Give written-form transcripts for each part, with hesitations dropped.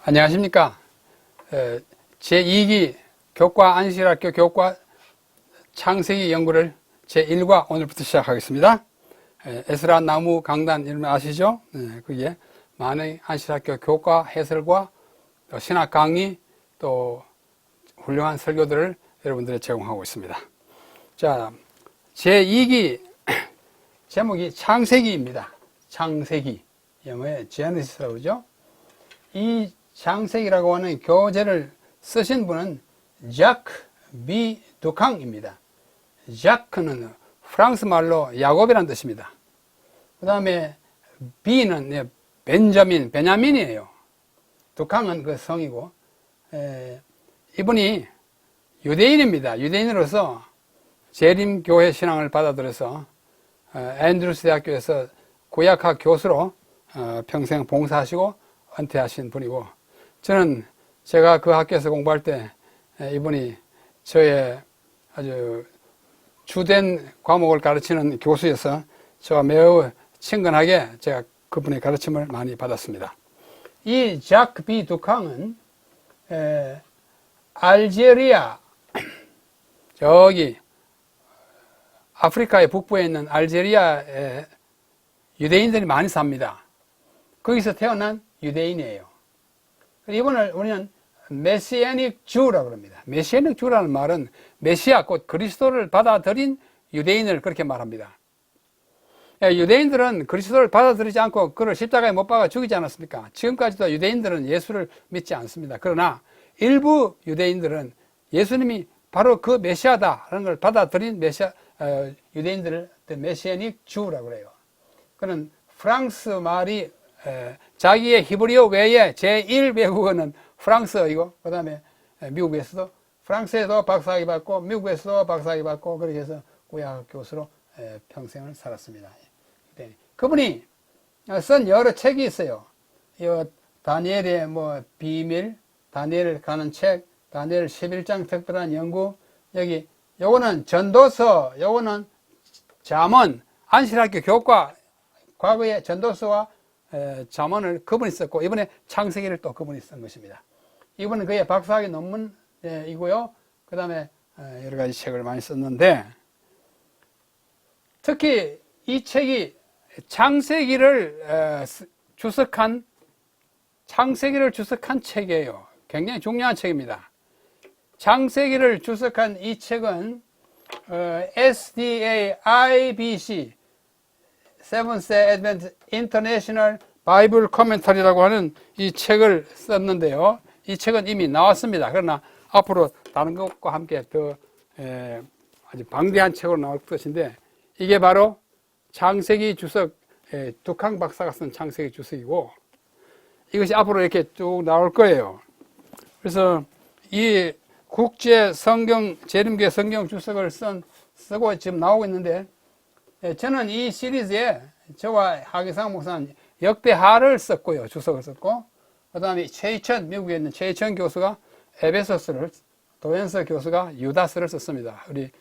안녕하십니까. 제2기 교과 안식일학교 교과 창세기 연구를 제1과 오늘부터 시작하겠습니다. 에스라 나무 강단 이름 아시죠? 거기에 많은 안식일학교 교과 해설과 신학 강의 또 훌륭한 설교들을 여러분들에 제공하고 있습니다. 자, 제2기 제목이 창세기입니다. 창세기. 영어에 제네시스라고 그러죠. 이 창세기라고 하는 교재를 쓰신 분은 자크 B 두캉입니다. 자크는 프랑스 말로 야곱이라는 뜻입니다. 그 다음에 B는 베냐민이에요. 두캉은 그 성이고, 이분이 유대인입니다. 유대인으로서 재림교회 신앙을 받아들여서 앤드루스 대학교에서 구약학 교수로 평생 봉사하시고 은퇴하신 분이고, 저는 제가 그 학교에서 공부할 때 이분이 저의 아주 주된 과목을 가르치는 교수여서 저와 매우 친근하게 제가 그분의 가르침을 많이 받았습니다. 이 자크 B 두캉은 알제리아, 저기 아프리카의 북부에 있는 알제리아에 유대인들이 많이 삽니다. 거기서 태어난 유대인이에요. 이분을 우리는 메시아닉 주라고 합니다. 메시아닉 주라는 말은 메시아 곧 그리스도를 받아들인 유대인을 그렇게 말합니다. 유대인들은 그리스도를 받아들이지 않고 그를 십자가에 못 박아 죽이지 않았습니까? 지금까지도 유대인들은 예수를 믿지 않습니다. 그러나 일부 유대인들은 예수님이 바로 그 메시아다라는 걸 받아들인 유대인들을 메시아닉 주라고 해요. 그는 프랑스 말이 자기의 히브리어 외에 제1 외국어는 프랑스어이고, 그 다음에 미국에서도 프랑스에도 박사학위 받고 미국에서도 박사학위 받고 그렇게 해서 구약 교수로 평생을 살았습니다. 그분이 쓴 여러 책이 있어요. 다니엘의 비밀, 다니엘 가는 책, 다니엘 11장 특별한 연구, 요거는 전도서, 요거는 잠언, 안식일학교 교과, 과거의 전도서와 잠언을 그분이 썼고, 이번에 창세기를 또 그분이 쓴 것입니다. 이분은 그의 박사학위 논문이고요. 그 다음에 여러 가지 책을 많이 썼는데, 특히 이 책이 창세기를 주석한 책이에요. 굉장히 중요한 책입니다. 창세기를 주석한 이 책은 SDA IBC Seventh-day Adventist International Bible Commentary라고 하는 이 책을 썼는데요. 이 책은 이미 나왔습니다. 그러나 앞으로 다른 것과 함께 더 아주 방대한 책으로 나올 것인데, 이게 바로 창세기 주석, 두캉 박사가 쓴 창세기 주석이고, 이것이 앞으로 이렇게 쭉 나올 거예요. 그래서 이 국제 성경, 재림교회 성경 주석을 쓰고 지금 나오고 있는데, 저는 이 시리즈에 저와 하기상 목사는 역대하를 썼고요. 주석을 썼고, 그 다음에 미국에 있는 최희천 교수가 에베소스를, 도연서 교수가 유다서를 썼습니다. 우리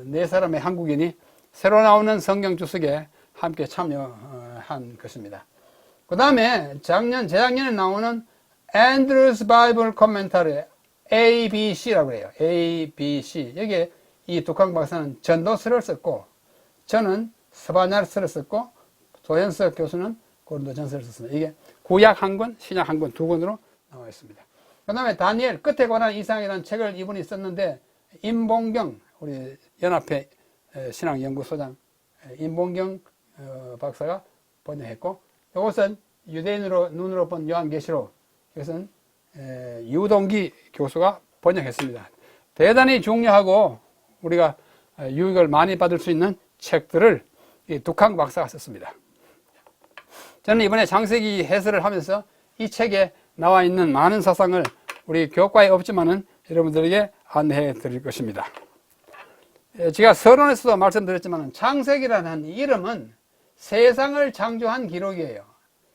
네 사람의 한국인이 새로 나오는 성경 주석에 함께 참여한 것입니다. 그 다음에 재작년에 나오는 Andrews Bible Commentary ABC라고 해요. ABC. 여기에 이 두캉 박사는 전도서를 썼고, 저는 스바냐서를 썼고, 도연서 교수는 고린도전서를 썼습니다. 이게 구약 한 권, 신약 한 권, 두 권으로 나와 있습니다. 그 다음에 다니엘, 끝에 관한 이상이라는 책을 이분이 썼는데, 임봉경, 우리 연합회 신학연구소장 임봉경 박사가 번역했고, 이것은 유대인으로 눈으로 본 요한계시록, 이것은 유동기 교수가 번역했습니다. 대단히 중요하고 우리가 유익을 많이 받을 수 있는 책들을 이 두캉 박사가 썼습니다. 저는 이번에 창세기 해설을 하면서 이 책에 나와 있는 많은 사상을 우리 교과에 없지만은 여러분들에게 안내해 드릴 것입니다. 제가 서론에서도 말씀드렸지만 창세기라는 이름은 세상을 창조한 기록이에요.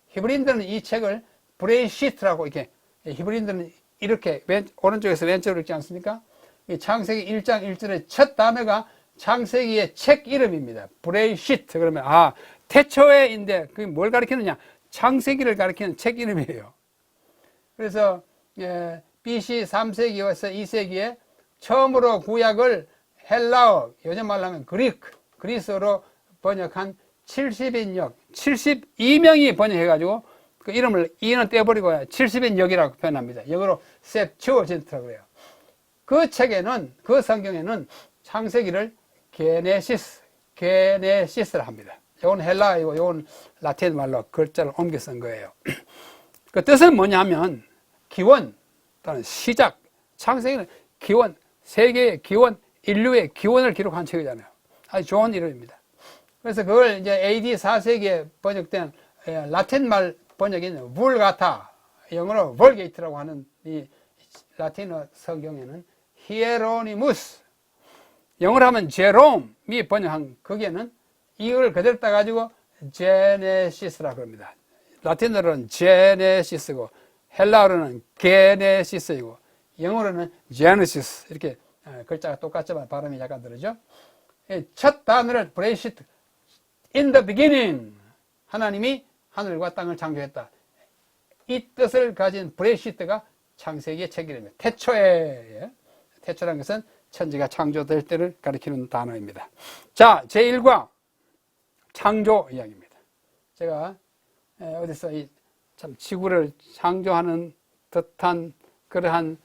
히브리인들은 이 책을 브레이시트라고 이렇게, 히브리인들은 이렇게 오른쪽에서 왼쪽으로 읽지 않습니까? 이 창세기 1장 1절의 첫 단어가 창세기의 책 이름입니다. 브레이시트. 그러면 태초에인데 그게 뭘 가리키느냐? 창세기를 가리키는 책 이름이에요. 그래서 BC 3세기에서 2세기에 처음으로 구약을 헬라어, 요즘 말로 하면 그리스어로 번역한 70인역, 72명이 번역해가지고 그 이름을 이는 떼버리고 70인역이라고 표현합니다. 영어로 셉튜어진트라고 그래요. 그 책에는, 그 성경에는 창세기를 게네시스라 합니다. 이건 헬라어이고 이건 라틴 말로 글자를 옮겨 쓴 거예요. 그 뜻은 뭐냐면 기원 또는 시작. 창세기는 기원, 세계의 기원, 인류의 기원을 기록한 책이잖아요. 아주 좋은 이름입니다. 그래서 그걸 이제 AD 4세기에 번역된 라틴 말 번역인 vulgata, 영어로 volgate라고 하는 이 라틴어 성경에는 히에로니무스, 영어로 하면 제롬이 번역한 거기에는 이걸 그대로 따가지고 제네시스라고 합니다. 라틴어로는 제네시스고 헬라어로는 게네시스이고 영어로는 제네시스, 이렇게 글자가 똑같지만 발음이 약간 다르죠. 첫 단어를 브레이시트, in the beginning, 하나님이 하늘과 땅을 창조했다. 이 뜻을 가진 브레이시트가 창세기의 책 이름입니다. 태초에, 태초라는 것은 천지가 창조될 때를 가리키는 단어입니다. 자, 제1과 창조 이야기입니다. 제가 어디서 참 지구를 창조하는 듯한 그러한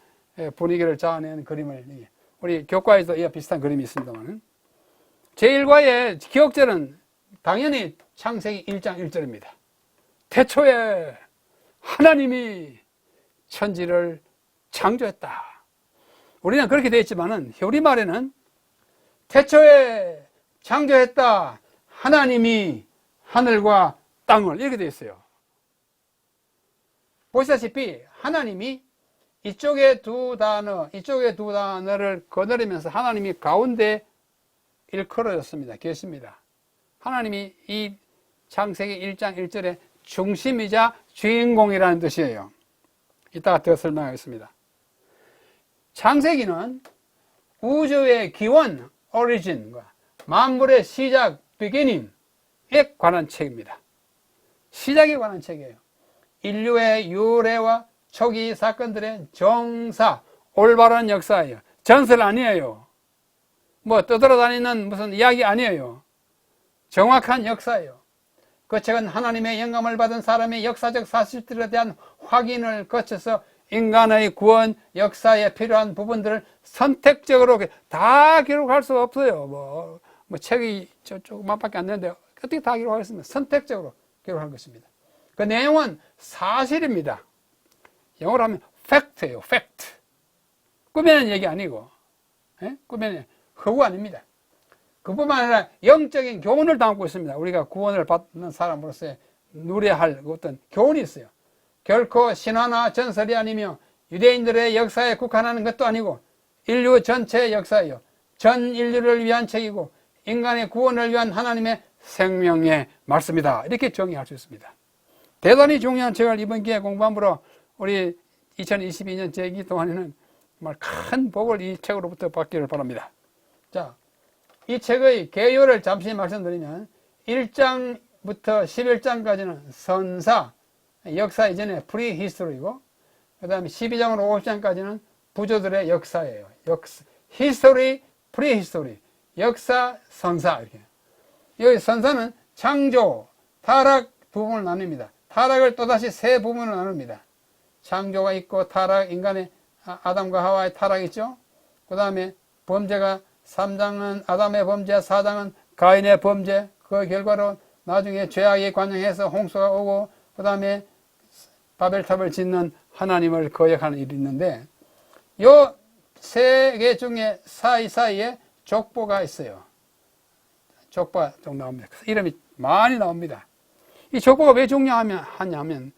분위기를 자아내는 그림을, 우리 교과에도 이와 비슷한 그림이 있습니다만, 제1과의 기억절은 당연히 창세기 1장 1절입니다. 태초에 하나님이 천지를 창조했다. 우리는 그렇게 되어 있지만은 우리말에는 태초에 창조했다. 하나님이 하늘과 땅을, 이렇게 되어 있어요. 보시다시피 하나님이 이쪽에 두 단어를 거느리면서 하나님이 가운데 일컬어졌습니다. 계십니다. 하나님이 이 창세기 1장 1절의 중심이자 주인공이라는 뜻이에요. 이따가 더 설명하겠습니다. 창세기는 우주의 기원, 오리진과 만물의 시작, beginning에 관한 책입니다. 시작에 관한 책이에요. 인류의 유래와 초기 사건들의 정사, 올바른 역사예요. 전설 아니에요. 뭐 떠돌아다니는 무슨 이야기 아니에요. 정확한 역사예요. 그 책은 하나님의 영감을 받은 사람의 역사적 사실들에 대한 확인을 거쳐서 인간의 구원 역사에 필요한 부분들을 선택적으로 다 기록할 수 없어요. 뭐 책이 조금만밖에 안 되는데 어떻게 다 기록하겠습니까? 선택적으로 기록한 것입니다. 그 내용은 사실입니다. 영어로 하면 팩트예요. 팩트. 꾸며낸 얘기 아니고, 꾸며낸 허구 아닙니다. 그뿐만 아니라 영적인 교훈을 담고 있습니다. 우리가 구원을 받는 사람으로서 누려야 할 어떤 교훈이 있어요. 결코 신화나 전설이 아니며 유대인들의 역사에 국한하는 것도 아니고 인류 전체의 역사예요. 전 인류를 위한 책이고 인간의 구원을 위한 하나님의 생명의 말씀이다. 이렇게 정의할 수 있습니다. 대단히 중요한 책을 이번 기회에 공부함으로 우리 2022년 재기 동안에는 정말 큰 복을 이 책으로부터 받기를 바랍니다. 자, 이 책의 개요를 잠시 말씀드리면 1장부터 11장까지는 선사, 역사 이전의 프리히스토리고 그 다음에 12장으로 50장까지는 부조들의 역사예요. 히스토리, 프리히스토리, 역사, 선사. 이렇게. 여기 선사는 창조, 타락 두 부분을 나눕니다. 타락을 또다시 세 부분으로 나눕니다. 창조가 있고 타락, 인간의 아담과 하와의 타락이 있죠. 그 다음에 범죄가 3장은 아담의 범죄, 4장은 가인의 범죄, 그 결과로 나중에 죄악이 관영해서 홍수가 오고 그 다음에 바벨탑을 짓는 하나님을 거역하는 일이 있는데 요 세 개 중에 사이사이에 족보가 있어요. 족보가 좀 나옵니다. 이름이 많이 나옵니다. 이 족보가 왜 중요하냐면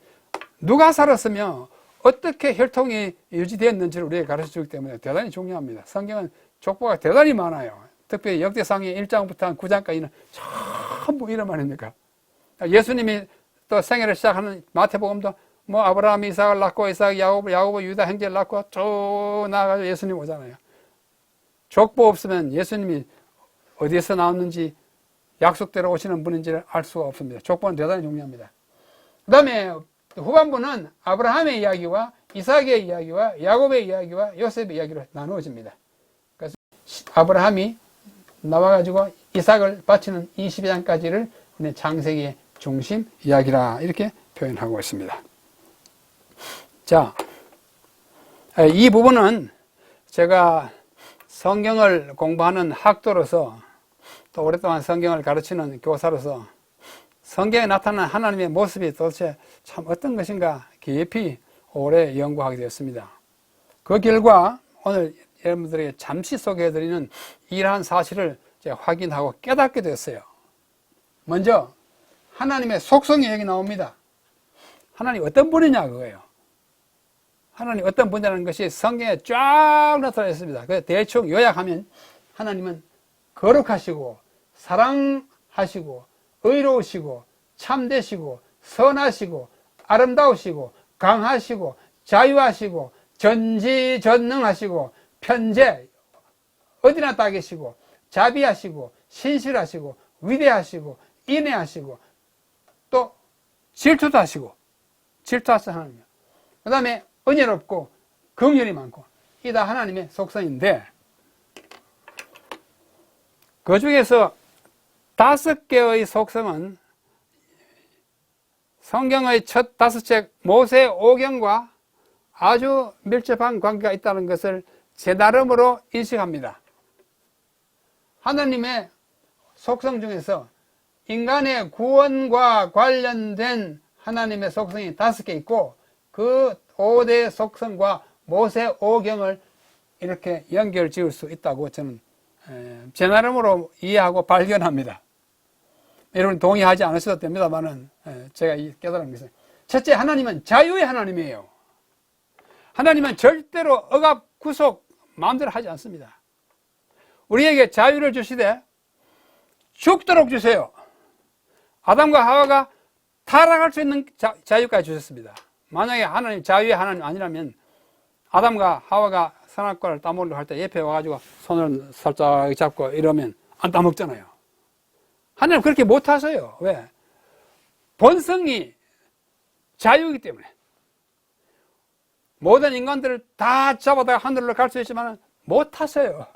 누가 살았으며 어떻게 혈통이 유지되었는지를 우리에게 가르쳐주기 때문에 대단히 중요합니다. 성경은 족보가 대단히 많아요. 특별히 역대상의 1장부터 한 9장까지는 전부 이름 아닙니까? 예수님이 또 생애를 시작하는 마태복음도 뭐 아브라함, 이삭을 낳고 이삭, 야고보, 유다 형제를 낳고 쭉 나아가서 예수님 오잖아요. 족보 없으면 예수님이 어디에서 나왔는지 약속대로 오시는 분인지를 알 수가 없습니다. 족보는 대단히 중요합니다. 그 다음에 후반부는 아브라함의 이야기와 이삭의 이야기와 야곱의 이야기와 요셉의 이야기로 나누어집니다. 그래서 아브라함이 나와가지고 이삭을 바치는 22장까지를 창세기의 중심 이야기라 이렇게 표현하고 있습니다. 자, 이 부분은 제가 성경을 공부하는 학도로서 또 오랫동안 성경을 가르치는 교사로서 성경에 나타난 하나님의 모습이 도대체 참 어떤 것인가 깊이 오래 연구하게 되었습니다. 그 결과 오늘 여러분들에게 잠시 소개해드리는 이러한 사실을 제가 확인하고 깨닫게 되었어요. 먼저 하나님의 속성이 여기 나옵니다. 하나님 어떤 분이냐 그거예요. 하나님 어떤 분이라는 것이 성경에 쫙 나타나 있습니다. 그래서 대충 요약하면 하나님은 거룩하시고 사랑하시고 의로우시고 참되시고 선하시고 아름다우시고 강하시고 자유하시고 전지전능하시고 편재 어디나 다 계시고 자비하시고 신실하시고 위대하시고 인애하시고 또 질투도 하시고 질투하시는 하나님. 그 다음에 은혜롭고 긍휼이 많고 이게 다 하나님의 속성인데 그 중에서 5개의 속성은 성경의 첫 5책 모세 오경과 아주 밀접한 관계가 있다는 것을 제 나름으로 인식합니다. 하나님의 속성 중에서 인간의 구원과 관련된 하나님의 속성이 5개 있고 그 5대 속성과 모세 오경을 이렇게 연결 지을 수 있다고 저는 제 나름으로 이해하고 발견합니다. 여러분 동의하지 않으셔도 됩니다만은 제가 깨달은 것은 첫째, 하나님은 자유의 하나님이에요. 하나님은 절대로 억압, 구속, 마음대로 하지 않습니다. 우리에게 자유를 주시되 죽도록 주세요. 아담과 하와가 타락할 수 있는 자유까지 주셨습니다. 만약에 하나님 자유의 하나님 아니라면 아담과 하와가 선악과를 따먹으려고 할 때 옆에 와가지고 손을 살짝 잡고 이러면 안 따먹잖아요. 하나님 그렇게 못하세요. 왜? 본성이 자유이기 때문에. 모든 인간들을 다 잡아다가 하늘로 갈 수 있지만 못하세요.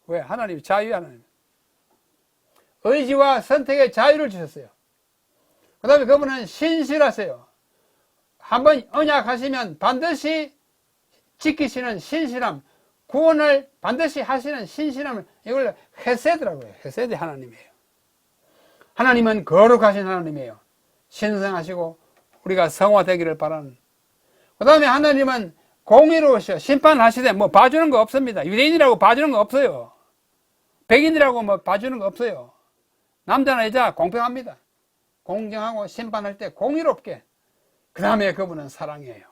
왜? 하나님이 자유의 하나님. 의지와 선택의 자유를 주셨어요. 그 다음에 그분은 신실하세요. 한번 언약하시면 반드시 지키시는 신실함, 구원을 반드시 하시는 신실함을 이걸 헤세드라고 해요. 헤세드 하나님이에요. 하나님은 거룩하신 하나님이에요. 신성하시고 우리가 성화되기를 바라는. 그 다음에 하나님은 공의로우셔. 심판하시되 뭐 봐주는 거 없습니다. 유대인이라고 봐주는 거 없어요. 백인이라고 뭐 봐주는 거 없어요. 남자나 여자 공평합니다. 공정하고 심판할 때 공의롭게. 그 다음에 그분은 사랑이에요.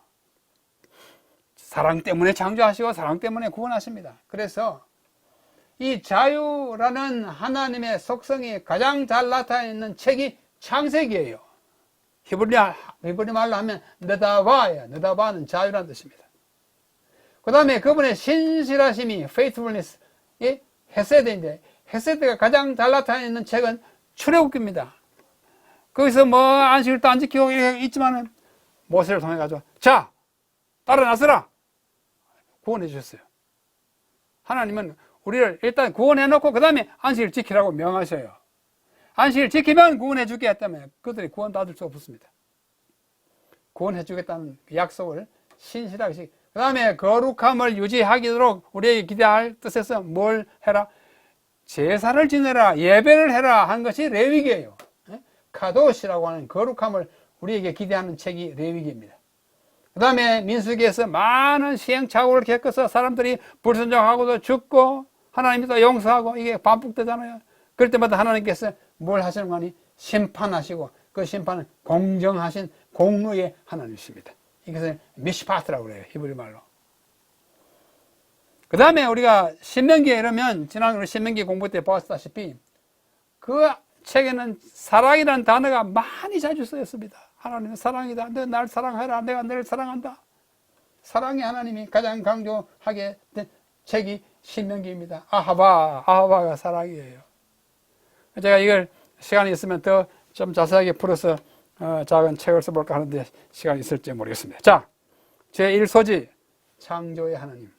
사랑 때문에 창조하시고 사랑 때문에 구원하십니다. 그래서 이 자유라는 하나님의 속성이 가장 잘 나타나 있는 책이 창세기예요. 히브리 말로 하면 느다바예요. 느다바는 자유라는 뜻입니다. 그 다음에 그분의 신실하심이 faithfulness, 헤세드인데 헤세드가 가장 잘 나타나 있는 책은 출애굽기입니다. 거기서 뭐 안식을 또 안 지키고 있지만은 모세를 통해 가지고 자 따라 나서라 구원해 주셨어요. 하나님은 우리를 일단 구원해 놓고 그 다음에 안식을 지키라고 명하셔요. 안식을 지키면 구원해 주게 했다면 그들이 구원 받을 수 없었습니다. 구원해 주겠다는 약속을 신실하게 그 다음에 거룩함을 유지하도록 우리에게 기대할 뜻에서 뭘 해라? 제사를 지내라, 예배를 해라 한 것이 레위기예요. 카도시라고 하는 거룩함을 우리에게 기대하는 책이 레위기입니다. 그 다음에 민수기에서 많은 시행착오를 겪어서 사람들이 불순종하고도 죽고 하나님이 또 용서하고 이게 반복되잖아요. 그럴 때마다 하나님께서 뭘 하시는 거니? 심판하시고 그 심판은 공정하신 공의의 하나님이십니다. 이것을 미시파트라고 그래요. 히브리 말로. 그 다음에 우리가 신명기에 이러면 지난 우리 신명기 공부 때 보았다시피 그 책에는 사랑이라는 단어가 많이 자주 쓰였습니다. 하나님은 사랑이다. 너 날 사랑하라. 내가 너를 사랑한다. 사랑이 하나님이 가장 강조하게 된 책이 신명기입니다. 아하바가 사랑이에요. 제가 이걸 시간이 있으면 더 좀 자세하게 풀어서 작은 책을 써볼까 하는데 시간이 있을지 모르겠습니다. 자, 제1소지 창조의 하나님.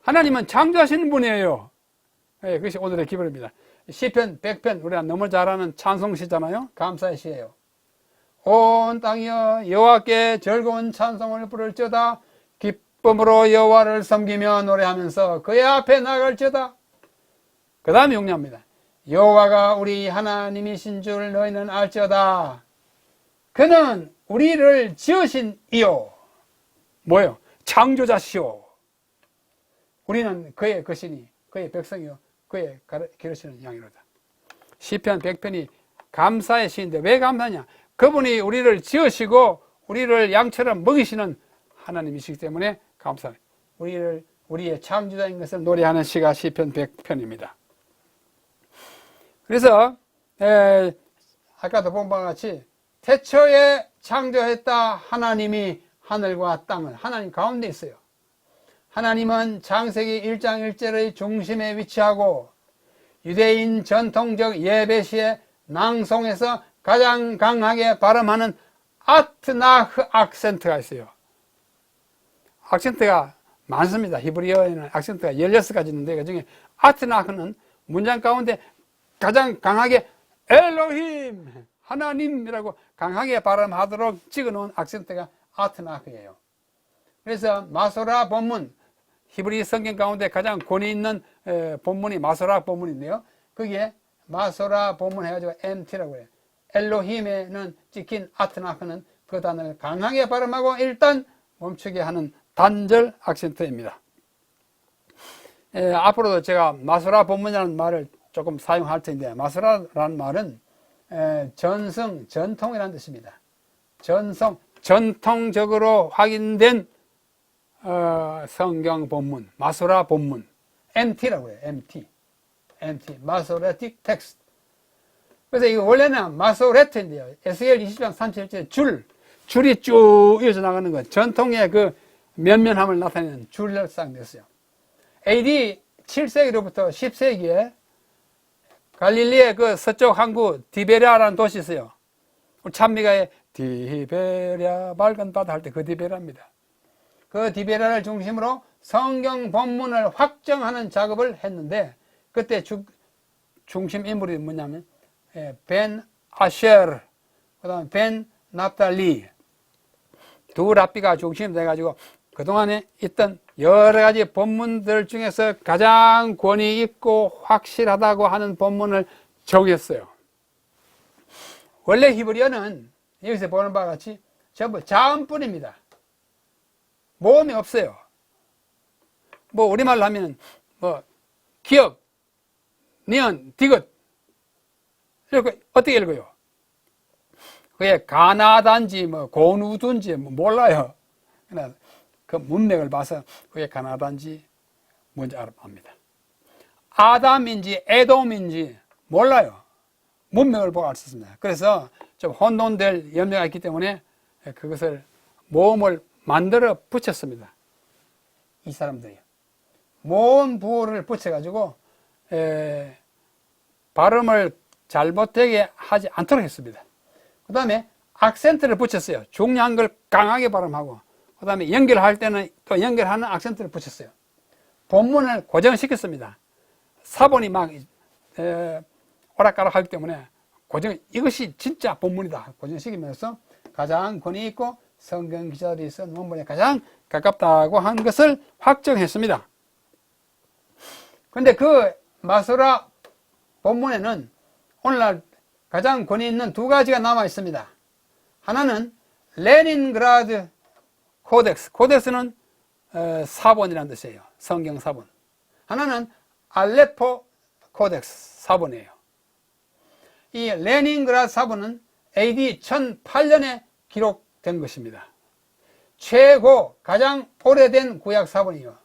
하나님은 창조하시는 분이에요. 네, 그것이 오늘의 기본입니다. 시편 100편 우리가 너무 잘 아는 찬송시잖아요. 감사의 시예요. 온 땅이여 여호와께 즐거운 찬송을 부를지어다. 기쁨으로 여호와를 섬기며 노래하면서 그의 앞에 나갈지어다. 그 다음에 용례합니다. 여호와가 우리 하나님이신 줄 너희는 알지어다. 그는 우리를 지으신 이요. 뭐예요? 창조자시오. 우리는 그의 것이니 그의 백성이요 그의 기르시는 양이로다. 시편 100편이 감사의 시인데 왜 감사냐? 그분이 우리를 지으시고 우리를 양처럼 먹이시는 하나님이시기 때문에 감사합니다. 우리의 창조자인 것을 노래하는 시가 시편 100편입니다. 그래서 아까도 본 바와 같이 태초에 창조했다 하나님이 하늘과 땅을. 하나님 가운데 있어요. 하나님은 창세기 1장 1절의 중심에 위치하고 유대인 전통적 예배시에 낭송에서 가장 강하게 발음하는 아트나흐 악센트가 있어요. 악센트가 많습니다. 히브리어에는 악센트가 16가지 있는데 그 중에 아트나흐는 문장 가운데 가장 강하게 엘로힘 하나님이라고 강하게 발음하도록 찍어놓은 악센트가 아트나흐예요. 그래서 마소라 본문, 히브리 성경 가운데 가장 권위 있는 본문이 마소라 본문인데요. 거기에 마소라 본문 해가지고 MT라고 해요. 엘로힘에는 찍힌 아트나흐는 그 단어를 강하게 발음하고 일단 멈추게 하는 단절 악센트입니다. 앞으로도 제가 마소라 본문이라는 말을 조금 사용할 텐데, 마소라라는 말은 전승, 전통이라는 뜻입니다. 전통적으로 확인된 성경 본문, 마소라 본문, MT라고 해요. MT, 마소레틱 텍스트. 그래서 이거 원래는 마소레트인데요. 에스겔 20장 37절 줄이 쭉 이어져 나가는 것, 전통의 그 면면함을 나타내는 줄열상 됐어요. AD 7세기로부터 10세기에 갈릴리의 그 서쪽 항구 디베랴라는 도시 있어요. 찬미가의 디베랴 맑은 바다 할 때 그 디베랴입니다. 그 디베랴를 중심으로 성경 본문을 확정하는 작업을 했는데 그때 중심 인물이 뭐냐면 벤 아셰르, 그 다음에 벤 납달리 두 랍비가 중심이 돼가지고 그동안에 있던 여러 가지 본문들 중에서 가장 권위 있고 확실하다고 하는 본문을 정했어요. 원래 히브리어는 여기서 보는 바와 같이 전부 자음뿐입니다. 모음이 없어요. 뭐 우리말로 하면 뭐 기역, 니은, 디귿 이렇게 어떻게 읽어요? 그게 가나다인지 뭐 고누둔지 뭐 몰라요. 그러나 그 문맥을 봐서 그게 가나다인지 뭔지 압니다. 아담인지 에돔인지 몰라요. 문맥을 보고 알 수 있습니다. 그래서 좀 혼돈될 염려가 있기 때문에 그것을 모음을 만들어 붙였습니다. 이 사람들이 모음 부호를 붙여가지고 발음을 잘못되게 하지 않도록 했습니다. 그 다음에 악센트를 붙였어요. 중요한 걸 강하게 발음하고 그 다음에 연결할 때는 또 연결하는 악센트를 붙였어요. 본문을 고정시켰습니다. 사본이 막 오락가락 하기 때문에 이것이 진짜 본문이다 고정시키면서 가장 권위 있고 성경 기자들이 쓴 원문에 가장 가깝다고 한 것을 확정했습니다. 그런데 그 마소라 본문에는 오늘날 가장 권위 있는 두 가지가 남아 있습니다. 하나는 레닌그라드 코덱스. 코덱스는 사본이라는 뜻이에요. 성경 사본. 하나는 알레포 코덱스 사본이에요. 이 레닌그라드 사본은 AD 1008년에 기록된 것입니다. 최고 가장 오래된 구약 사본이에요.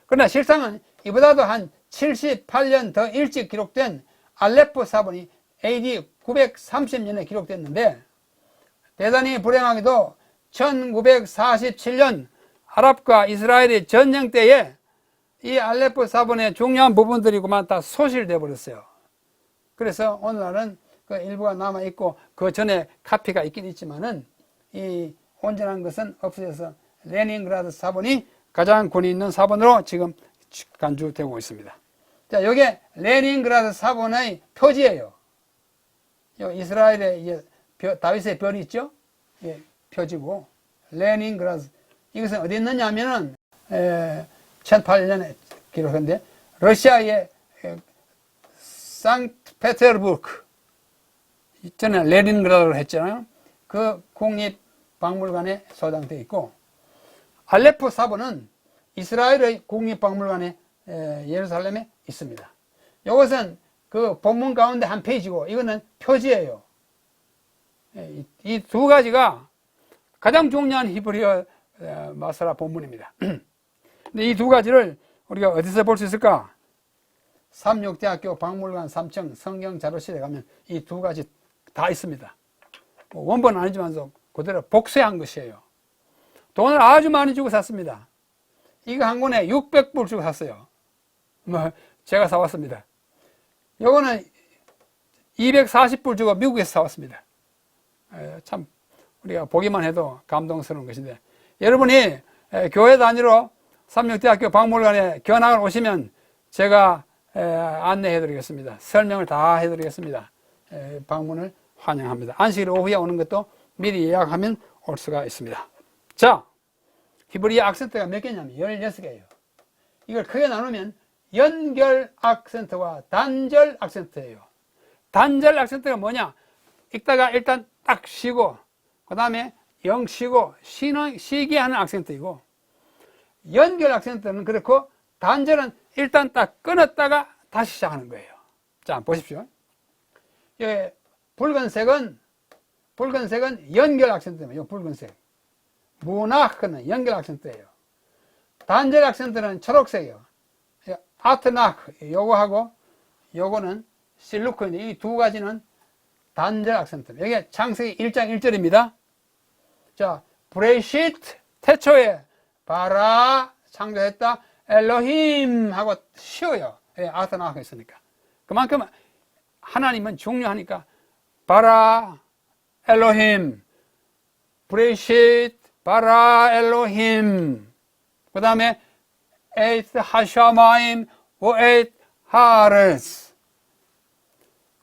그러나 실상은 이보다도 한 78년 더 일찍 기록된 알레포 사본이 AD 930년에 기록됐는데 대단히 불행하게도 1947년 아랍과 이스라엘의 전쟁 때에 이 알레포 사본의 중요한 부분들이 그만 다 소실돼 버렸어요. 그래서 오늘날은 그 일부가 남아 있고 그 전에 카피가 있긴 있지만은 이 온전한 것은 없어져서 레닌그라드 사본이 가장 권위 있는 사본으로 지금 간주되고 있습니다. 자, 요게 레닌그라드 사본의 표지예요. 요 이스라엘의 이제 다윗의 별이 있죠? 예, 표지고 레닌그라드. 이것은 어디 있느냐 하면은 1008년에 기록한데 러시아의 상트페테르부르크, 저는 레닌그라드로 했잖아요. 그 국립박물관에 소장되어 있고, 알레포 사본은 이스라엘의 국립박물관에 예루살렘에 있습니다. 이것은 그 본문 가운데 한 페이지고, 이거는 표지예요. 이 두 가지가 가장 중요한 히브리어 마사라 본문입니다. 근데 이 두 가지를 우리가 어디서 볼 수 있을까? 삼육대학교 박물관 3층 성경 자료실에 가면 이 두 가지 다 있습니다. 원본은 아니지만 그대로 복사한 것이에요. 돈을 아주 많이 주고 샀습니다. 이거 한 권에 600불 주고 샀어요. 제가 사왔습니다. 요거는 240불 주고 미국에서 사왔습니다. 참 우리가 보기만 해도 감동스러운 것인데, 여러분이 교회 단위로 삼육대학교 박물관에 견학을 오시면 제가 안내해 드리겠습니다. 설명을 다 해 드리겠습니다. 방문을 환영합니다. 안식일 오후에 오는 것도 미리 예약하면 올 수가 있습니다. 자, 히브리어 악센트가 몇 개냐면 16개예요. 이걸 크게 나누면 연결 악센트와 단절 악센트예요. 단절 악센트가 뭐냐? 읽다가 일단 딱 쉬고, 그 다음에 영 쉬고, 쉬게 하는 악센트이고, 연결 악센트는 그렇고, 단절은 일단 딱 끊었다가 다시 시작하는 거예요. 자, 보십시오. 예, 붉은색은 연결 악센트입니다. 이 붉은색. 무나크는 연결 악센트예요. 단절 악센트는 초록색이에요. 아트나크, 요거하고 요거는 실루크인데 이 두 가지는 단절 악센트입니다. 이게 창세기 1장 1절입니다. 자, 브레시트, 태초에 바라 창조했다. 엘로힘 하고 쉬워요. 아트나크 있으니까. 그만큼 하나님은 중요하니까 바라 엘로힘, 브레시트, 바라 엘로힘, 그 다음에 에이트 하샤마임 오에이트 하르스.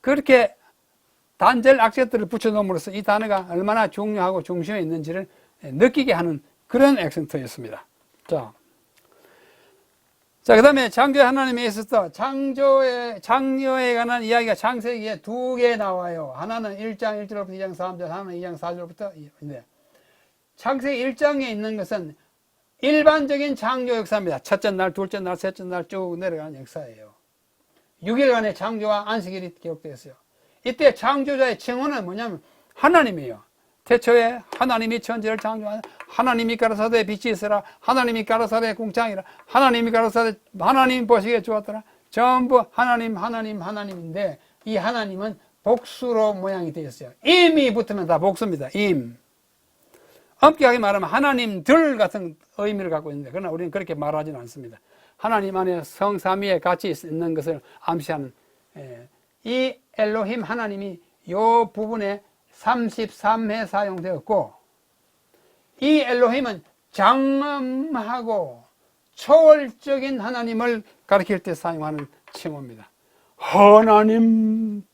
그렇게 단절 악센트를 붙여놓음으로써 이 단어가 얼마나 중요하고 중심에 있는지를 느끼게 하는 그런 액센트였습니다. 자, 그 다음에 창조의 하나님에 있어서 창조에 관한 이야기가 창세기에 두 개 나와요. 하나는 1장 1절부터 2장 3절, 하나는 2장 4절부터. 창세기 1장에 있는 것은 일반적인 창조 역사입니다. 첫째 날, 둘째 날, 셋째 날 쭉 내려가는 역사예요. 6일간의 창조와 안식일이 기록되어 있어요. 이때 창조자의 칭호는 뭐냐면 하나님이에요. 태초에 하나님이 천지를 창조하는, 하나님이 가라사대 빛이 있으라, 하나님이 가라사대 궁창이라, 하나님이 가라사대 하나님 보시기에 좋았더라. 전부 하나님인데 이 하나님은 복수로 모양이 되어 있어요. 임이 붙으면 다 복수입니다. 임. 엄격하게 말하면 하나님들 같은 의미를 갖고 있는데, 그러나 우리는 그렇게 말하지는 않습니다. 하나님 안에 성삼위에 같이 있는 것을 암시하는, 이 엘로힘 하나님이 이 부분에 33회 사용되었고, 이 엘로힘은 장엄하고 초월적인 하나님을 가리킬 때 사용하는 칭호입니다. 하나님,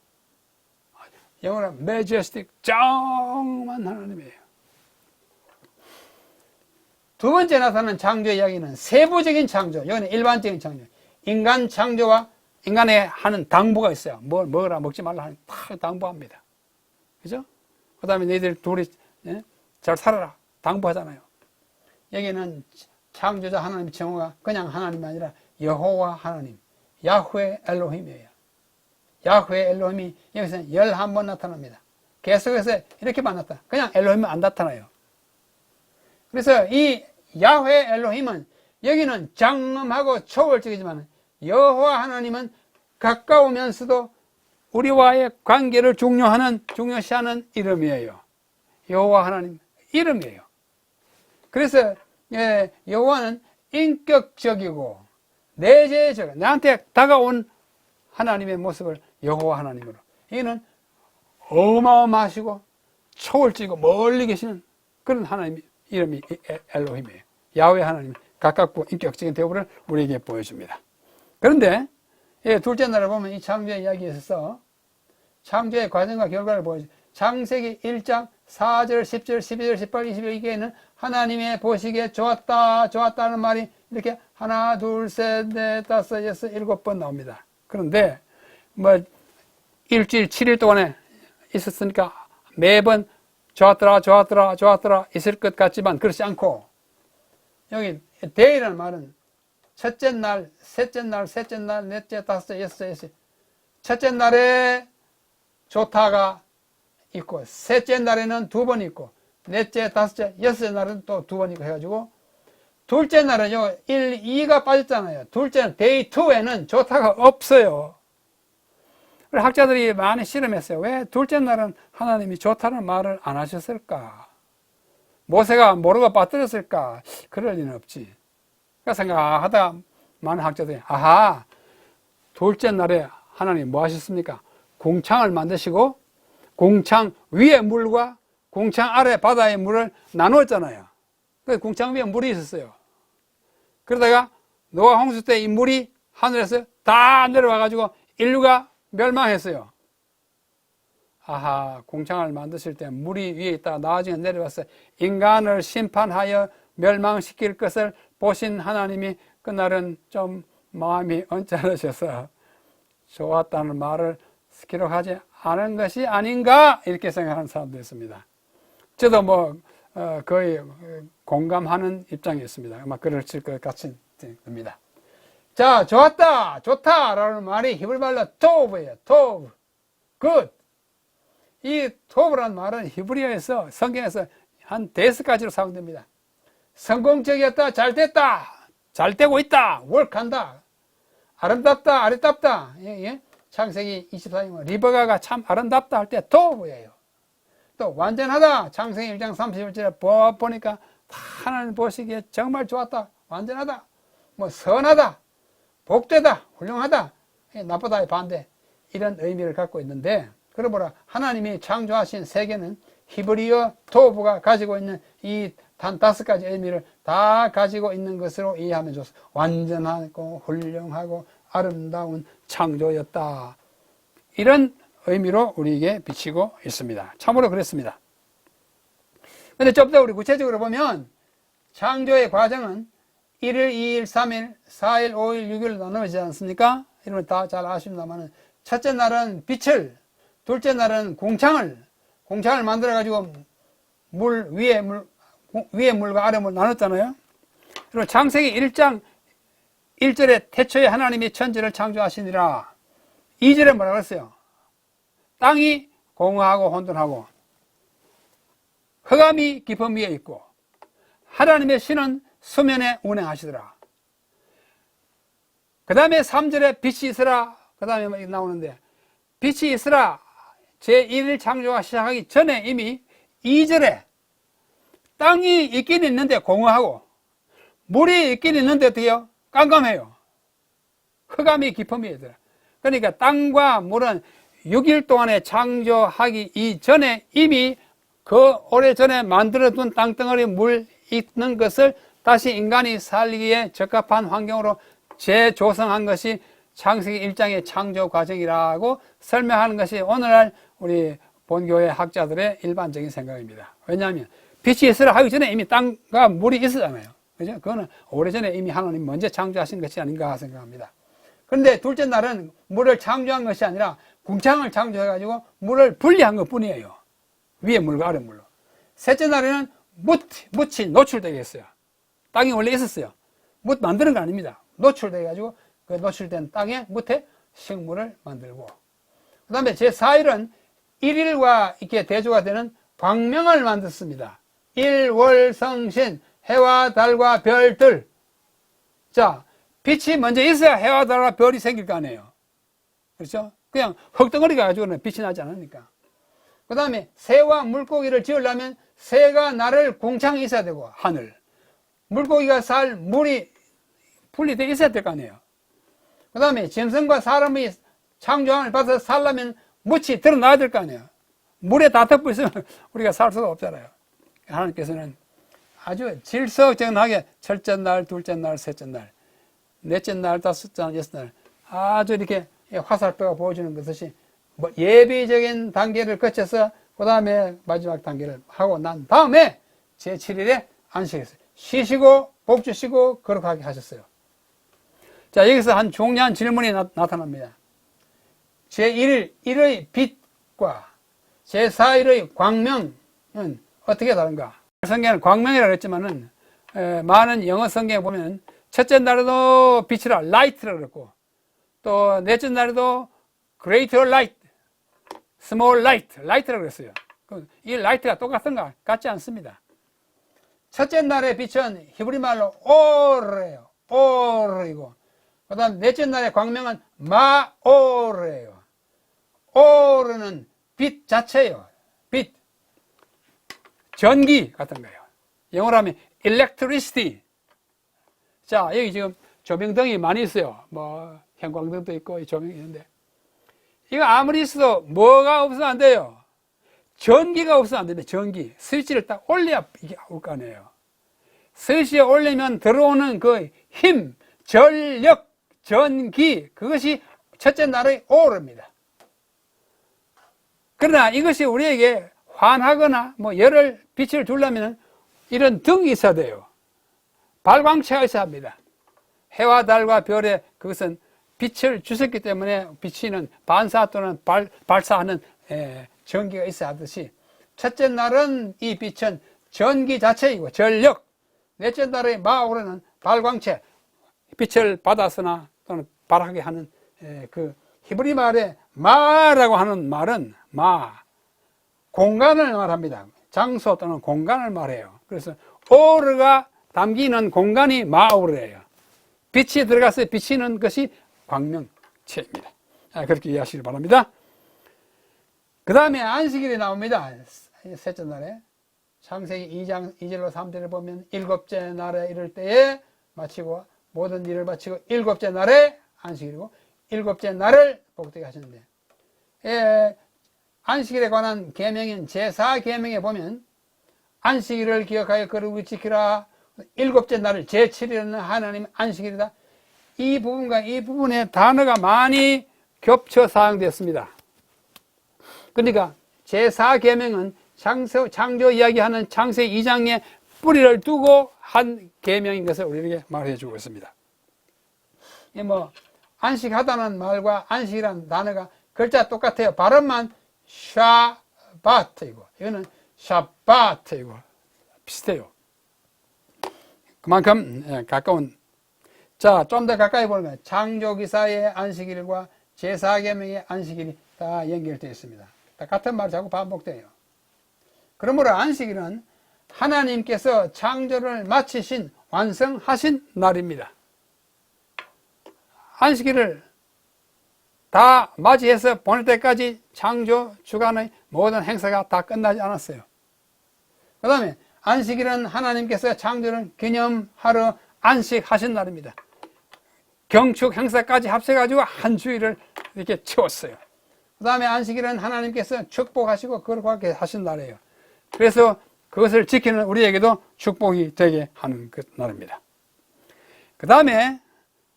영어로 majestic, 장엄한 하나님이에요. 두 번째 나타나는 창조 이야기는 세부적인 창조, 여기는 일반적인 창조. 인간 창조와 인간에 하는 당부가 있어요. 뭘 먹으라 먹지 말라 하는 다 당부합니다. 그죠? 그 다음에 너희들 둘이 잘 살아라 당부하잖아요. 여기는 창조자 하나님 칭호가 그냥 하나님이 아니라 여호와 하나님, 야훼 엘로힘이에요. 야훼 엘로힘이 여기서는 11번 나타납니다. 계속해서 이렇게만 나타나. 그냥 엘로힘은 안 나타나요. 그래서 이 야훼 엘로힘은 여기는 장엄하고 초월적이지만 여호와 하나님은 가까우면서도 우리와의 관계를 중요시하는 이름이에요. 여호와 하나님 이름이에요. 그래서 여호와는 인격적이고 내재적, 나한테 다가온 하나님의 모습을 여호와 하나님으로. 이는 어마어마하시고 초월지고 멀리 계시는 그런 하나님 이름이 엘로힘이에요. 야훼 하나님 가깝고 인격적인 대우를 우리에게 보여줍니다. 그런데 둘째 날을 보면 이 창조의 이야기에 있어서 창조의 과정과 결과를 보여줘. 창세기 1장 4절, 10절, 12절, 18, 22개는 하나님의 보시기에 좋았다, 좋았다는 말이 이렇게 하나, 둘, 셋, 넷, 다섯, 여섯, 일곱 번 나옵니다. 그런데 일주일 7일 동안에 있었으니까 매번 좋았더라, 좋았더라, 좋았더라 있을 것 같지만 그렇지 않고 여기 day라는 말은 첫째 날, 셋째 날, 셋째 날, 넷째, 다섯째, 여섯째. 첫째 날에 좋다가 있고, 셋째 날에는 2번 있고, 넷째, 다섯째, 여섯째 날은 또 2번 있고 해가지고, 둘째 날은요, 1, 2가 빠졌잖아요. 둘째는 데이 2에는 좋다가 없어요. 그래서 학자들이 많이 실험했어요. 왜 둘째 날은 하나님이 좋다는 말을 안 하셨을까? 모세가 모르고 빠뜨렸을까? 그럴 리는 없지. 그래서 생각하다가 많은 학자들이, 아하, 둘째 날에 하나님 뭐 하셨습니까? 공창을 만드시고, 공창 위의 물과 공창 아래 바다의 물을 나누었잖아요. 그래서 공창 위에 물이 있었어요. 그러다가 노아 홍수 때 이 물이 하늘에서 다 내려와가지고 인류가 멸망했어요. 아하, 공창을 만드실 때 물이 위에 있다가 나중에 내려와서 인간을 심판하여 멸망시킬 것을 보신 하나님이 그날은 좀 마음이 언짢으셔서 좋았다는 말을 기록하지 않은 것이 아닌가 이렇게 생각하는 사람도 있습니다. 저도 거의 공감하는 입장이었습니다. 아마 그러실 것 같이 듭니다. 자, 좋았다, 좋다 라는 말이 히브리말로 토브예요. 토브, 굿. 이 토브라는 말은 히브리어에서 성경에서 한 5가지로 사용됩니다. 성공적이었다, 잘 됐다, 잘 되고 있다, 월크한다, 아름답다, 아름답다. 창세기 24장 리버가가 참 아름답다 할 때 토브예요. 또 완전하다, 창세기 1장 31절에 보니까 하나님 보시기에 정말 좋았다, 완전하다, 선하다, 복되다, 훌륭하다, 나쁘다의 반대, 이런 의미를 갖고 있는데, 그러보라 하나님이 창조하신 세계는 히브리어 토브가 가지고 있는 이 단 5가지 의미를 다 가지고 있는 것으로 이해하면 좋습니다. 완전하고 훌륭하고 아름다운 창조였다. 이런 의미로 우리에게 비치고 있습니다. 참으로 그렇습니다. 그런데 좀 더 우리 구체적으로 보면 창조의 과정은 1일, 2일, 3일, 4일, 5일, 6일로 나누어지지 않습니까? 이런 다 잘 아십니다만 첫째 날은 빛을, 둘째 날은 공창을 만들어가지고 위에 물과 아래 물 나눴잖아요. 그리고 창세기 1장 1절에 태초에 하나님이 천지를 창조하시니라. 2절에 뭐라 그랬어요? 땅이 공허하고 혼돈하고 흑암이 깊음 위에 있고 하나님의 신은 수면에 운행하시더라. 그 다음에 3절에 빛이 있으라. 그 다음에 나오는데 빛이 있으라. 제1일 창조가 시작하기 전에 이미 2절에 땅이 있긴 있는데 공허하고 물이 있긴 있는데 어때요? 깜깜해요. 흑암이 깊음 위에 있더라. 그러니까 땅과 물은 6일 동안에 창조하기 이전에 이미 그 오래전에 만들어둔 땅덩어리 물 있는 것을 다시 인간이 살기에 적합한 환경으로 재조성한 것이 창세기 1장의 창조 과정이라고 설명하는 것이 오늘날 우리 본교회 학자들의 일반적인 생각입니다. 왜냐하면 빛이 있으라 하기 전에 이미 땅과 물이 있었잖아요. 그죠? 그거는 오래전에 이미 하나님 먼저 창조하신 것이 아닌가 생각합니다. 그런데 둘째 날은 물을 창조한 것이 아니라 궁창을 창조해가지고 물을 분리한 것 뿐이에요. 위에 물과 아래 물로. 셋째 날에는 묻이 노출되게 했어요. 땅이 원래 있었어요. 묻 만드는 거 아닙니다. 노출돼가지고 그 노출된 땅에 묻에 식물을 만들고. 그 다음에 제4일은 1일과 이렇게 대조가 되는 광명을 만들었습니다. 일월성신, 해와 달과 별들. 자, 빛이 먼저 있어야 해와 달과 별이 생길 거 아니에요. 그렇죠? 그냥 흙덩어리가 가지고는 빛이 나지 않으니까. 그 다음에 새와 물고기를 지으려면 새가 날을 공창이 있어야 되고, 하늘. 물고기가 살 물이 분리되어 있어야 될 거 아니에요. 그 다음에 짐승과 사람이 창조함을 받아서 살려면 묻이 드러나야 될 거 아니에요. 물에 다 덮여 있으면 우리가 살 수가 없잖아요. 하나님께서는 아주 질서정연하게 첫째 날, 둘째 날, 셋째 날, 넷째 날, 다섯째 날, 여섯 날 아주 이렇게 화살표가 보여주는 것이 뭐 예비적인 단계를 거쳐서 그 다음에 마지막 단계를 하고 난 다음에 제7일에 안식했어요. 쉬시고 복 주시고 거룩하게 하셨어요. 자, 여기서 한 중요한 질문이 나타납니다. 제1일의 빛과 제4일의 광명은 어떻게 다른가? 성경에는 광명이라고 했지만은 많은 영어 성경에 보면 첫째 날에도 빛이라 light라고 그랬고 또 넷째 날에도 greater light, small light라고 그랬어요. 이 light가 똑같은가? 같지 않습니다. 첫째 날의 빛은 히브리 말로 오르예요. 오르이고 그 다음 넷째 날의 광명은 마오르예요. 오르는 빛 자체예요. 빛. 전기 같은 거예요. 영어로 하면 electricity. 자, 여기 지금 조명등이 많이 있어요. 뭐 형광등도 있고 조명이 있는데 이거 아무리 있어도 뭐가 없으면 안 돼요. 전기가 없으면 안 됩니다. 전기. 스위치를 딱 올려야 이게 올 거 아니에요. 스위치에 올리면 들어오는 그 힘, 전력, 전기 그것이 첫째 날의 오르입니다. 그러나 이것이 우리에게 환하거나 뭐 열을 빛을 주려면 이런 등이 있어야 돼요. 발광체가 있어야 합니다. 해와 달과 별에 그것은 빛을 주셨기 때문에 비치는 반사 또는 발사하는 전기가 있어야 하듯이 첫째 날은 이 빛은 전기 자체이고 전력, 넷째 날의 마오르는 발광체, 빛을 받아서나 또는 발하게 하는 그 히브리 말의 마라고 하는 말은 공간을 말합니다. 장소 또는 공간을 말해요. 그래서 오르가 담기는 공간이 마오르예요. 빛이 들어가서 비치는 것이 광명체입니다. 그렇게 이해하시길 바랍니다. 그 다음에 안식일이 나옵니다. 셋째 날에 창세기 2장 2절로 3절을 보면 일곱째 날에 이를 때에 마치고 모든 일을 마치고 일곱째 날에 안식일이고 일곱째 날을 복되게 하셨는데 안식일에 관한 계명인 제4계명에 보면 안식일을 기억하여 거룩히 지키라. 일곱째 날을 제7일은 하나님 안식일이다. 이 부분과 이 부분의 단어가 많이 겹쳐 사용되었습니다. 그러니까 제4계명은 창조 이야기하는 창세기 2장에 뿌리를 두고 한 계명인 것을 우리에게 말해 주고 있습니다. 뭐 안식하다는 말과 안식이라는 단어가 글자 똑같아요. 발음만 샤바트이고 이거는 샤바트이고 비슷해요. 그만큼 가까운. 자, 좀 더 가까이 보는 거예요. 창조기사의 안식일과 제4계명의 안식일이 다 연결되어 있습니다. 다 같은 말이 자꾸 반복돼요. 그러므로 안식일은 하나님께서 창조를 마치신 완성하신 날입니다. 안식일을 다 맞이해서 보낼 때까지 창조 주간의 모든 행사가 다 끝나지 않았어요. 그 다음에 안식일은 하나님께서 창조를 기념하러 안식하신 날입니다. 경축 행사까지 합쳐가지고 한 주일을 이렇게 채웠어요. 그 다음에 안식일은 하나님께서 축복하시고 거룩하게 하신 날이에요. 그래서 그것을 지키는 우리에게도 축복이 되게 하는 그 날입니다. 그 다음에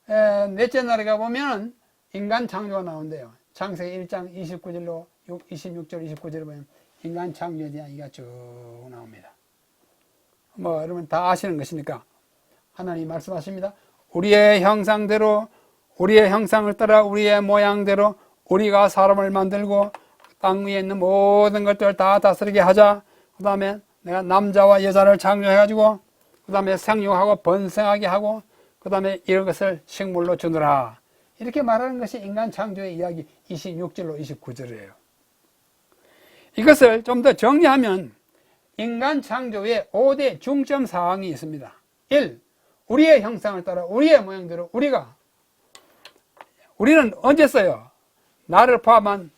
넷째 날에 가보면 인간 창조가 나온대요. 창세기 1장 26절, 29절에 보면 인간 창조에 대한 이야기가 쭉 나옵니다. 뭐 여러분 다 아시는 것이니까 하나님 말씀하십니다. 우리의 형상대로 우리의 형상을 따라 우리의 모양대로 우리가 사람을 만들고 땅 위에 있는 모든 것들을 다 다스리게 하자. 그 다음에 내가 남자와 여자를 창조해가지고 그 다음에 생육하고 번성하게 하고 그 다음에 이런 것을 식물로 주느라. 이렇게 말하는 것이 인간 창조의 이야기 26절로 29절이에요. 이것을 좀 더 정리하면 인간 창조에 5대 중점 사항이 있습니다. 1. 우리의 형상을 따라 우리의 모양대로 우리는 언제 써요? 나를 포함한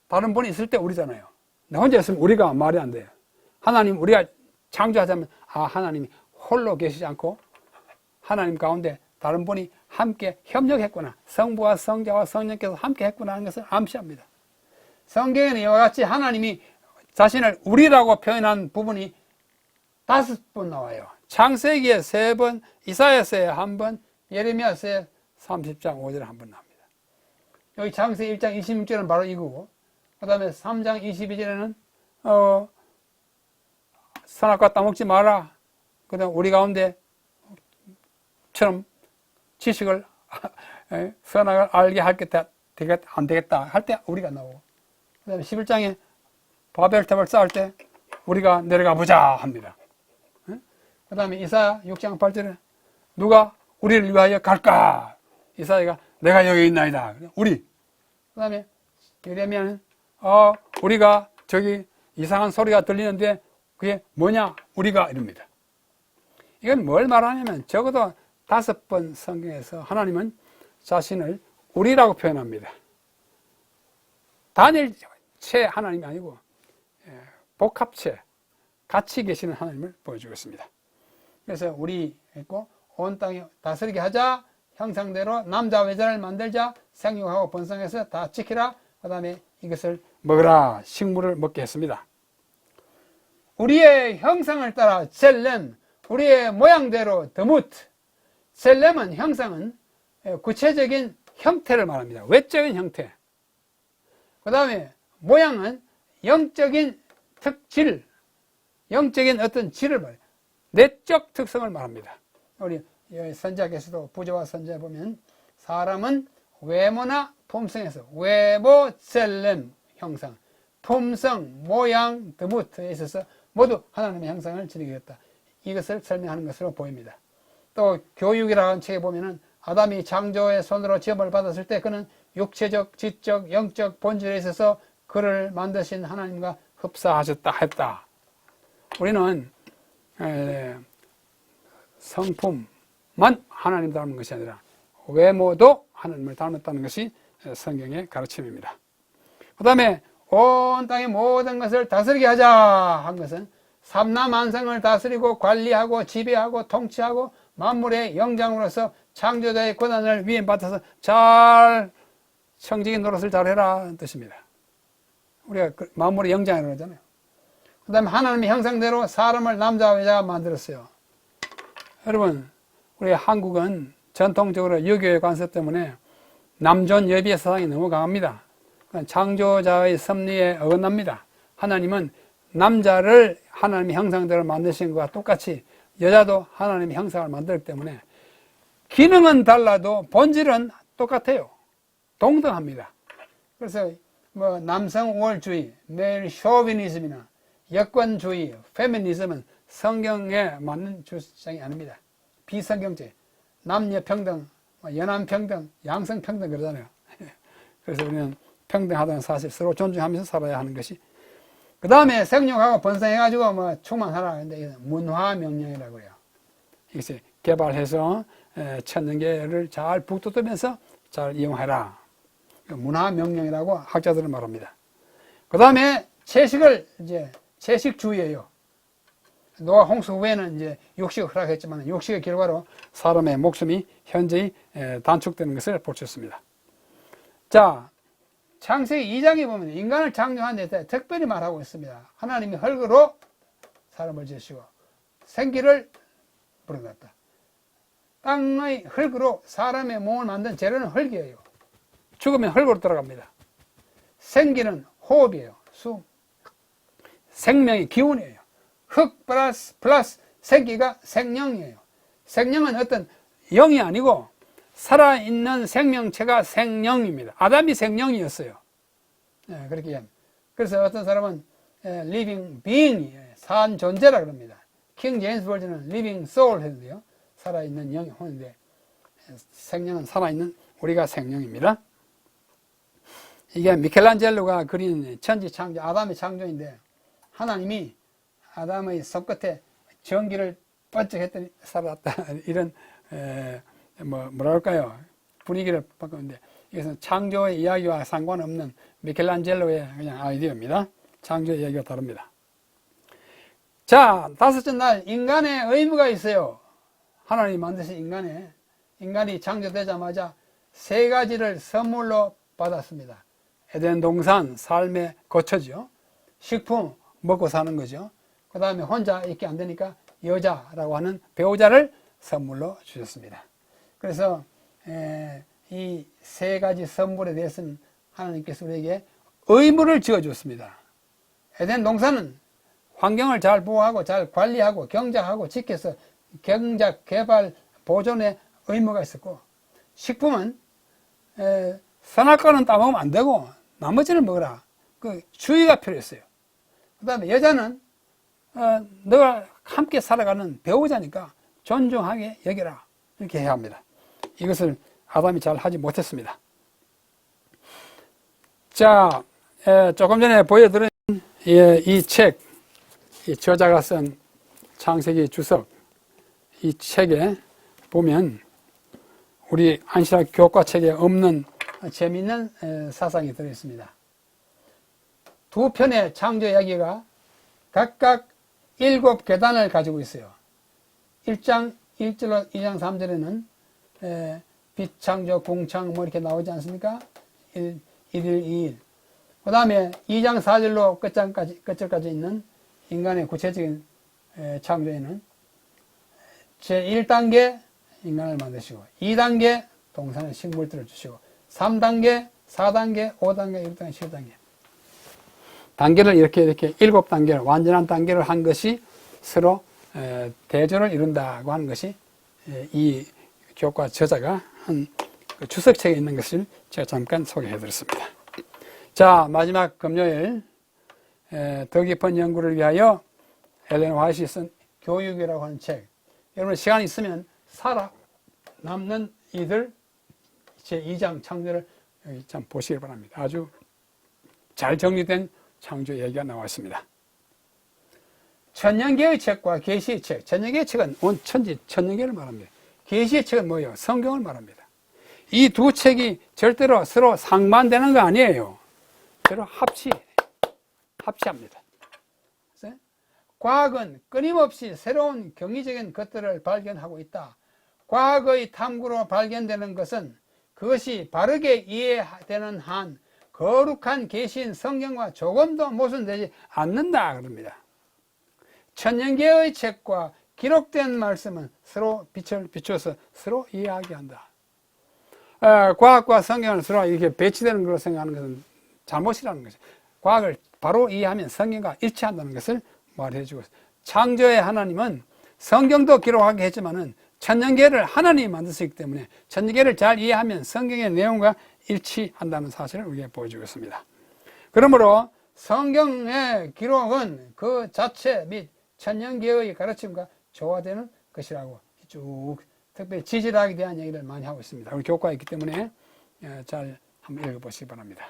다른 분이 있을 때 우리잖아요. 나 혼자 있으면 우리가 말이 안 돼요. 하나님 우리가 창조하자면 하나님이 홀로 계시지 않고 하나님 가운데 다른 분이 함께 협력했구나. 성부와 성자와 성령께서 함께 했구나 하는 것을 암시합니다. 성경에는 이와 같이 하나님이 자신을 우리라고 표현한 부분이 5번 나와요. 창세기에 3번, 이사야서에 1번, 예레미야서에 30장 5절에 1번 나옵니다. 여기 창세기 1장 26절은 바로 이거고, 그 다음에 3장 22절에는 선악과 따먹지 마라. 그 다음에 우리 가운데 처럼 지식을 선악을 알게 안 되겠다 할 때 우리가 나오고, 그 다음에 11장에 바벨탑을 쌓을 때 우리가 내려가 보자 합니다. 그 다음에 이사야 6장 8절에 누가 우리를 위하여 갈까? 이사야가 내가 여기 있나이다. 우리. 그 다음에 예레미야는 우리가 저기 이상한 소리가 들리는데 그게 뭐냐? 우리가 이럽니다. 이건 뭘 말하냐면 적어도 5번 성경에서 하나님은 자신을 우리라고 표현합니다. 단일체 하나님이 아니고 복합체, 같이 계시는 하나님을 보여주고 있습니다. 그래서 우리 있고 온 땅에 다스리게 하자, 형상대로 남자 외자를 만들자, 생육하고 번성해서 다 지키라. 그 다음에 이것을 먹으라, 식물을 먹게 했습니다. 우리의 형상을 따라 셀렘, 우리의 모양대로 드무트. 셀렘은 형상은 구체적인 형태를 말합니다. 외적인 형태. 그 다음에 모양은 영적인 특질, 영적인 어떤 질을 말해요. 내적 특성을 말합니다. 우리 선지자께서도 부조와 선지자에 보면 사람은 외모나 품성에서 외모, 셀렘, 형상, 품성, 모양, 드무트에 있어서 모두 하나님의 형상을 지니겠다. 이것을 설명하는 것으로 보입니다. 또 교육이라는 책에 보면은 아담이 창조의 손으로 지음을 받았을 때 그는 육체적, 지적, 영적 본질에 있어서 그를 만드신 하나님과 흡사하셨다 했다. 우리는 성품만 하나님 닮은 것이 아니라 외모도 하나님을 닮았다는 것이 성경의 가르침입니다. 그 다음에 온 땅의 모든 것을 다스리게 하자 한 것은 삼라만상을 다스리고 관리하고 지배하고 통치하고 만물의 영장으로서 창조자의 권한을 위임받아서 잘 청지기 노릇을 잘해라 뜻입니다. 우리가 만물의 영장이라고 그러잖아요. 그 다음에 하나님의 형상대로 사람을 남자와 여자가 만들었어요. 여러분, 우리 한국은 전통적으로 유교의 관습 때문에 남존 여비의 사상이 너무 강합니다. 창조자의 섭리에 어긋납니다. 하나님은 남자를 하나님의 형상대로 만드신 것과 똑같이 여자도 하나님의 형상을 만들기 때문에 기능은 달라도 본질은 똑같아요. 동등합니다. 그래서 남성 우월주의, 메일 쇼비니즘이나 여권주의, 페미니즘은 성경에 맞는 주장이 아닙니다. 비성경제, 남녀평등, 연함평등, 양성평등 그러잖아요. 그래서 우리는 평등하다는 사실 서로 존중하면서 살아야 하는 것이. 그 다음에 생육하고 번성해가지고 충만하라. 근데 이건 문화명령이라고 해요. 이것을 개발해서 천년계를 잘 북돋으면서 잘 이용해라. 문화명령이라고 학자들은 말합니다. 그 다음에 채식주의예요. 노아 홍수 후에는 이제 육식을 허락했지만 육식의 결과로 사람의 목숨이 현저히 단축되는 것을 볼 수 있습니다. 자, 창세기 2장에 보면 인간을 창조한 데 특별히 말하고 있습니다. 하나님이 흙으로 사람을 지으시고 생기를 불어넣었다. 땅의 흙으로 사람의 몸을 만든 재료는 흙이에요. 죽으면 흙으로 들어갑니다. 생기는 호흡이에요. 숨. 생명의 기운이에요. 흙 플러스 생기가 생명이에요. 생명은 어떤 영이 아니고 살아있는 생명체가 생명입니다. 아담이 생명이었어요. 그렇게 합니다. 그래서 어떤 사람은 living being이 산 존재라 그럽니다. 킹 제임스 버전은 living soul 했는데요. 살아있는 영혼인데 생명은 살아있는 우리가 생명입니다. 이게 미켈란젤로가 그린 천지창조, 아담의 창조인데 하나님이 아담의 손끝에 전기를 번쩍 했더니 살았다. 이런 뭐랄까요? 분위기를 바꾸는데 이것은 창조의 이야기와 상관없는 미켈란젤로의 그냥 아이디어입니다. 창조의 이야기가 다릅니다. 자, 5째 날 인간의 의무가 있어요. 하나님이 만드신 인간이 창조되자마자 3가지를 선물로 받았습니다. 에덴 동산, 삶의 거처죠. 식품, 먹고 사는 거죠. 그 다음에 혼자 있게 안 되니까 여자라고 하는 배우자를 선물로 주셨습니다. 그래서 이 세 가지 선물에 대해서는 하나님께서 우리에게 의무를 지어줬습니다. 에덴 동산은 환경을 잘 보호하고 잘 관리하고 경작하고 지켜서 경작, 개발, 보존에 의무가 있었고, 식품은 선악과는 따먹으면 안 되고 나머지는 먹어라. 그 주의가 필요했어요. 그 다음에 여자는 너가 함께 살아가는 배우자니까 존중하게 여겨라. 이렇게 해야 합니다. 이것을 아담이 잘 하지 못했습니다. 자, 조금 전에 보여드린 이 책, 이 저자가 쓴 창세기 주석, 이 책에 보면 우리 안시락 교과책에 없는 재미있는 사상이 들어있습니다. 두 편의 창조 이야기가 각각 7계단을 가지고 있어요. 1장 1절로 2장 3절에는 빛창조, 궁창 뭐 이렇게 나오지 않습니까? 1일, 2일. 그 다음에 2장 4절로 끝절까지 있는 인간의 구체적인 창조에는 제1단계 인간을 만드시고, 2단계 동산의 식물들을 주시고, 3단계, 4단계, 5단계, 6단계, 7단계. 단계를 이렇게 7단계를, 완전한 단계를 한 것이 서로 대조를 이룬다고 하는 것이 이 교과 저자가 한 주석책에 있는 것을 제가 잠깐 소개해 드렸습니다. 자, 마지막 금요일, 더 깊은 연구를 위하여 엘렌 화이트이 쓴 교육이라고 하는 책. 여러분 시간이 있으면 살아남는 이들 제2장 창조를 여기 참 보시기 바랍니다. 아주 잘 정리된 창조 얘기가 나와 있습니다. 천년계의 책과 계시의 책. 천년계의 책은 온 천년계를 말합니다. 계시의 책은 뭐예요? 성경을 말합니다. 이 두 책이 절대로 서로 상반되는 거 아니에요. 서로 합치합니다. 과학은 끊임없이 새로운 경이적인 것들을 발견하고 있다. 과학의 탐구로 발견되는 것은 그것이 바르게 이해되는 한 거룩한 계시인 성경과 조금도 모순되지 않는다 그럽니다. 천년계의 책과 기록된 말씀은 서로 빛을 비춰서 서로 이해하게 한다. 과학과 성경을 서로 이렇게 배치되는 걸로 생각하는 것은 잘못이라는 것이죠. 과학을 바로 이해하면 성경과 일치한다는 것을 말해주고 있습니다. 창조의 하나님은 성경도 기록하게 했지만은 천년계를 하나님이 만드셨기 때문에 천년계를 잘 이해하면 성경의 내용과 일치한다는 사실을 우리에게 보여주고 있습니다. 그러므로 성경의 기록은 그 자체 및 천년계의 가르침과 조화되는 것이라고 쭉 특별히 지질학에 대한 얘기를 많이 하고 있습니다. 우리 교과에 있기 때문에 잘 한번 읽어보시기 바랍니다.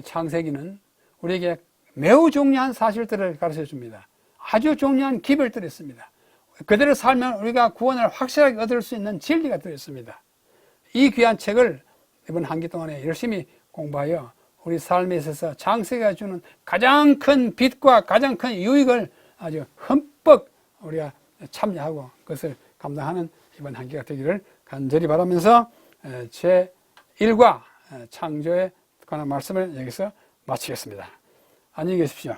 창세기는 우리에게 매우 중요한 사실들을 가르쳐 줍니다. 아주 중요한 기별들이 있습니다. 그대로 살면 우리가 구원을 확실하게 얻을 수 있는 진리가 들어있습니다. 이 귀한 책을 이번 한 기 동안에 열심히 공부하여 우리 삶에 있어서 창세기가 주는 가장 큰 빛과 가장 큰 유익을 아주 흠뻑 우리가 참여하고 그것을 감당하는 이번 한 기가 되기를 간절히 바라면서 제1과 창조에 관한 말씀을 여기서 마치겠습니다. 안녕히 계십시오.